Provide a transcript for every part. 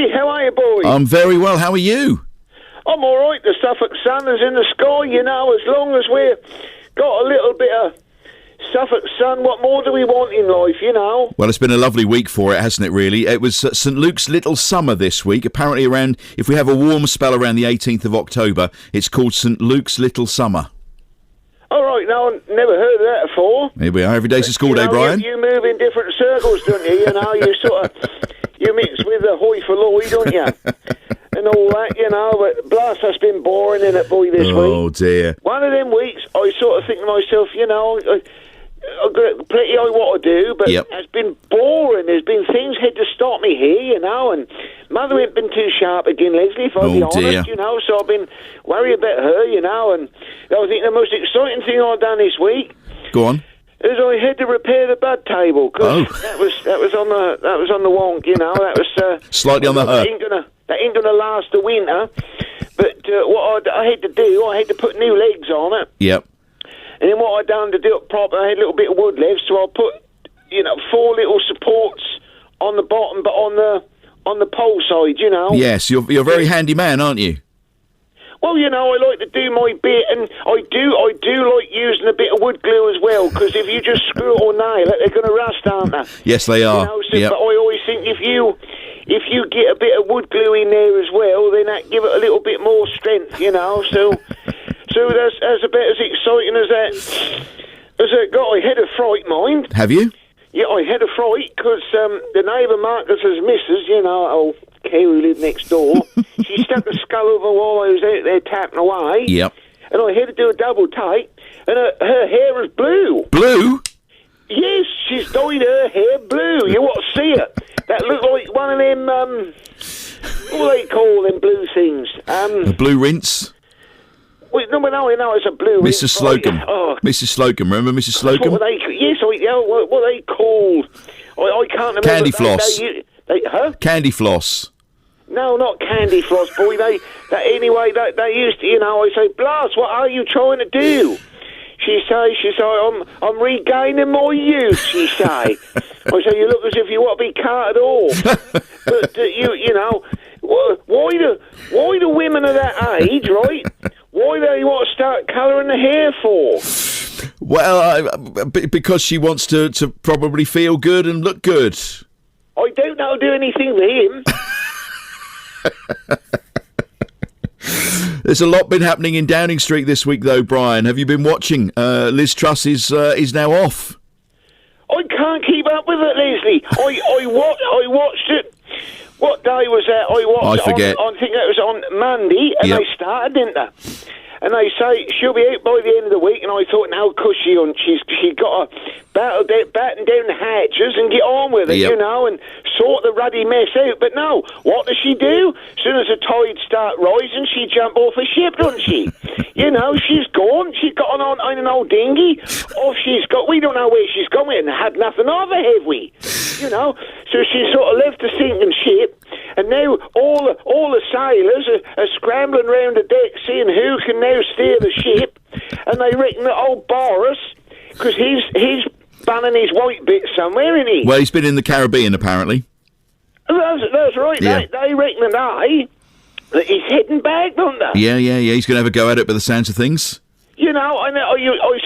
Leslie, how are you, boy? I'm very well. How are you? I'm all right. The Suffolk sun is in the sky, you know. As long as we've got a little bit of Suffolk sun, what more do we want in life, you know? Well, it's been a lovely week for it, hasn't it, really? It was St Luke's Little Summer this week. Apparently if we have a warm spell around the 18th of October, it's called St Luke's Little Summer. All right, no, I've never heard of that before. Here we are. Every day's a school day, Brian. You move in different circles, don't you? You know, you mix with the hoi polloi, don't you? And all that, you know, but blast, that's been boring, innit, boy, this week. Oh, dear. One of them weeks, I sort of think to myself, you know, I've got plenty I want to do, but It's been boring. There's been things had to stop me here, you know, and Mother ain't been too sharp again, Leslie, if I'll be honest, you know, so I've been worried about her, you know, and I think the most exciting thing I've done this week... Go on. ...is I had to repair the bed table, because that was on the wonk, you know, that was... Slightly on the hurt. That ain't gonna last the winter, but what I had to do, I had to put new legs on it. Yep. And then what I done to do it proper, I had a little bit of wood left, so I put, 4 little supports on the bottom, but on the pole side, you know. Yes, you're a very handy man, aren't you? Well, you know, I like to do my bit, and I do like using a bit of wood glue as well, because if you just screw it or nail it, they're going to rust, aren't they? Yes, they are. You know, But I always think if you get a bit of wood glue in there as well, then that give it a little bit more strength, you know, so that's about as exciting as that got. I had a fright, mind. Have you? Yeah, I had a fright, because the neighbour Marcus's missus, you know, old Kay who lived next door, she stuck a skull over while I was out there tapping away. Yep. And I had to do a double take, and her hair was blue. Blue? Yes, she's dyed her hair blue. You want to see it? That looked like one of them, what do they call them blue things? A blue rinse? Well, no, it's a blue rinse. Mrs. Slocum. Mrs. Slocum, remember Mrs. Slocum? What are they called? I can't remember. Candy floss. Huh? Candy floss. No, not candy floss, boy. They used to, you know, I say, Blas, what are you trying to do? She say, I'm regaining my youth, she say. I say, you look as if you want to be carted off. But, you know, why do women of that age, right, why do they want to start colouring the hair for? Well, because she wants to probably feel good and look good. I don't know do anything for him. There's a lot been happening in Downing Street this week, though, Brian. Have you been watching? Liz Truss is now off. I can't keep up with it, Leslie. I watched it. What day was that? I forget. I think that was on Monday, and they started, didn't they? And they say she'll be out by the end of the week, and I thought, now, because she got to batten down the hatches and get on with it, you know, and sort the ruddy mess out. But no, what does she do? As soon as the tides start rising, she jump off a ship, doesn't she? You know, she's gone. She's got on an old dinghy. Off she's got. We don't know where she's gone. We haven't had nothing of her, have we? You know, so she sort of left the sinking ship, and now all the sailors are scrambling round the deck, seeing who can now steer the ship, and they reckon that old Boris, because he's banning his white bit somewhere, isn't he? Well, he's been in the Caribbean, apparently. That's right. Yeah. They reckon that he's heading back, don't they? Yeah. He's going to have a go at it by the sounds of things. You know, I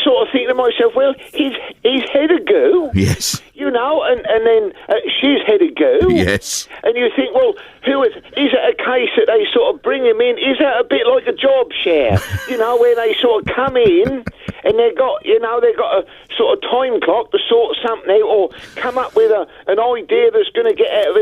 sort of think to myself, well, he's had a go. Yes. You know, and then she's had a go. Yes. And you think, well, is it a case that they sort of bring him in? Is that a bit like a job share? You know, where they sort of come in and they've got a sort of time clock to sort something out or come up with an idea that's going to get us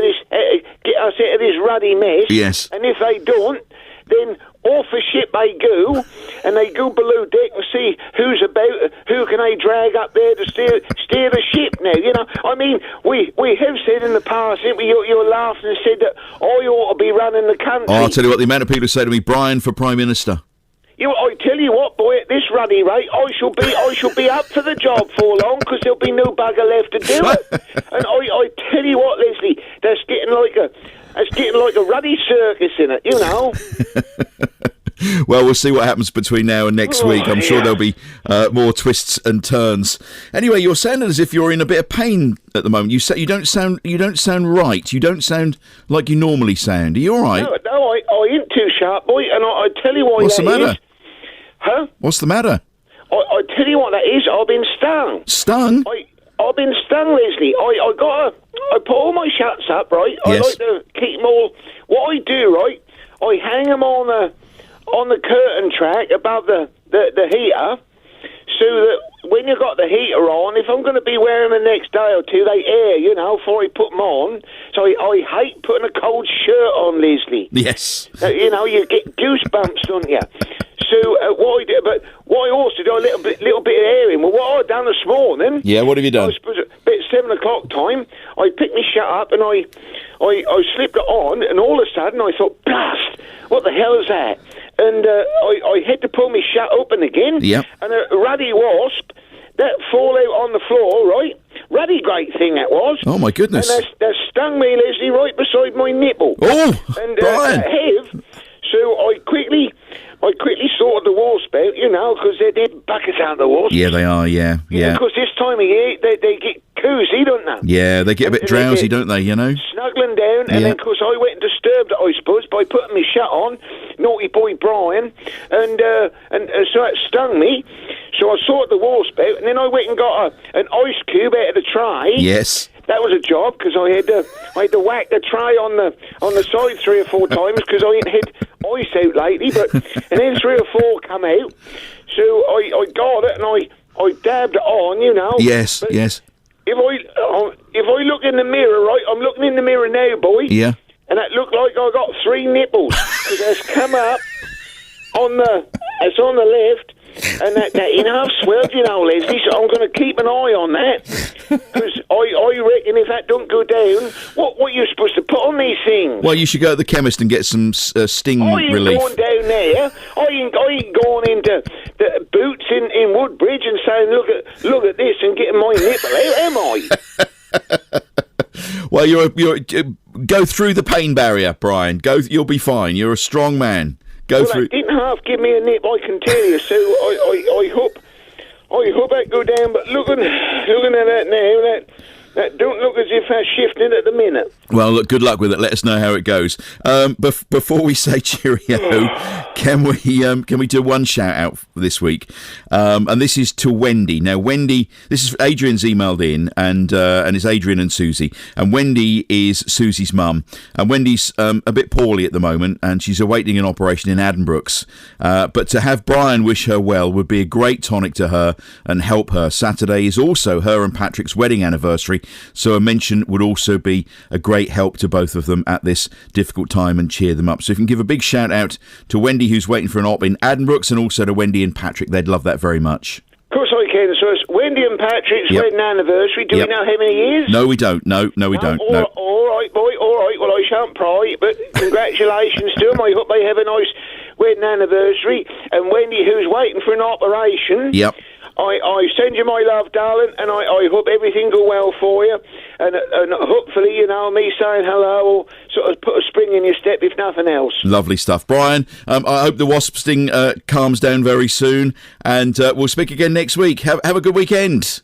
out of this ruddy mess. Yes. And if they don't, then off the ship they go, and they go below deck and see who can they drag up there to steer the ship now, you know. I mean, we have said in the past, you're laughing and said that I ought to be running the country. Oh, I'll tell you what, the amount of people who say to me, Brian for Prime Minister. I tell you what, boy, at this ruddy rate, I shall be up for the job for long, because there'll be no bugger left to do it. And I tell you what, Leslie, that's getting like a ruddy circus in it, you know. Well, we'll see what happens between now and next week. I'm sure there'll be more twists and turns. Anyway, you're sounding as if you're in a bit of pain at the moment. You don't sound right. You don't sound like you normally sound. Are you all right? No, I ain't too sharp, boy. And I tell you why. What's the matter? Is. Huh? What's the matter? I tell you what that is. I've been stung. Stung? I've been stung, Leslie. I put all my shuts up, right? Yes. I like to keep them all. What I do, right? I hang them on the curtain track above the heater, so that when you got the heater on, if I'm going to be wearing them the next day or two, they air, before I put them on. So I hate putting a cold shirt on, Leslie. Yes. You get goosebumps, don't you? So what I do, but what I also do a little bit of airing. Well, what I done this morning. Yeah, what have you done? I suppose about 7 o'clock time, I picked my shut up and I slipped it on, and all of a sudden I thought, blast, what the hell is that? And I had to pull my shut open again. Yep. And a ruddy wasp that fall out on the floor, right? Ruddy great thing that was. Oh my goodness! And that stung me, Leslie, right beside my nipple. Oh, and Brian. So I quickly sorted the wasp out, because they're buckets out of the wasps. Yeah, they are. Yeah. Because this time of year they get cozy, don't they? Yeah, they get a bit drowsy, don't they? Snuggling down, and then of course I went and disturbed it, I suppose, by putting my shut on, naughty boy Brian, and so it stung me. So I sorted the wasp out, and then I went and got an ice cube out of the tray. Yes. That was a job, because I had to whack the tray on the side 3 or 4 times, because I ain't had ice out lately. And then 3 or 4 come out. So I got it and I dabbed it on, Yes, but yes. If I look in the mirror, right, I'm looking in the mirror now, boy. Yeah. And it looked like I got 3 nipples, because it's come up it's on the left. And that enough swelled, Leslie, so I'm going to keep an eye on that. Because I reckon if that don't go down, what are you supposed to put on these things? Well, you should go to the chemist and get some sting relief. I ain't going down there. I ain't going into the Boots in Woodbridge and saying, look at this and getting my nipple out, am I? Well, you're go through the pain barrier, Brian. You'll be fine. You're a strong man. Go through. They didn't half give me a nip, I can tell you. So I hope that go down. But looking at that now, that don't look as if that's shifting at the minute. Well, look, good luck with it. Let us know how it goes. Before we say cheerio, can we do one shout out this week? And this is to Wendy. Now, Wendy, this is Adrian's emailed in, and it's Adrian and Susie. And Wendy is Susie's mum. And Wendy's a bit poorly at the moment, and she's awaiting an operation in Addenbrooke's. But to have Brian wish her well would be a great tonic to her and help her. Saturday is also her and Patrick's wedding anniversary, so a mention would also be a great help to both of them at this difficult time and cheer them up. So if you can give a big shout out to Wendy, who's waiting for an op in Addenbrooke's, and also to Wendy and Patrick, they'd love that very much. Of course I can. So it's Wendy and Patrick's wedding anniversary. Do we know how many years? No, we don't. No, we don't. No. All right, boy. All right. Well, I shan't pry, but congratulations to them. I hope they have a nice wedding anniversary. And Wendy, who's waiting for an operation. Yep. I send you my love, darling, and I hope everything go well for you. And hopefully, me saying hello will sort of put a spring in your step, if nothing else. Lovely stuff. Brian, I hope the wasp sting calms down very soon, and we'll speak again next week. Have a good weekend.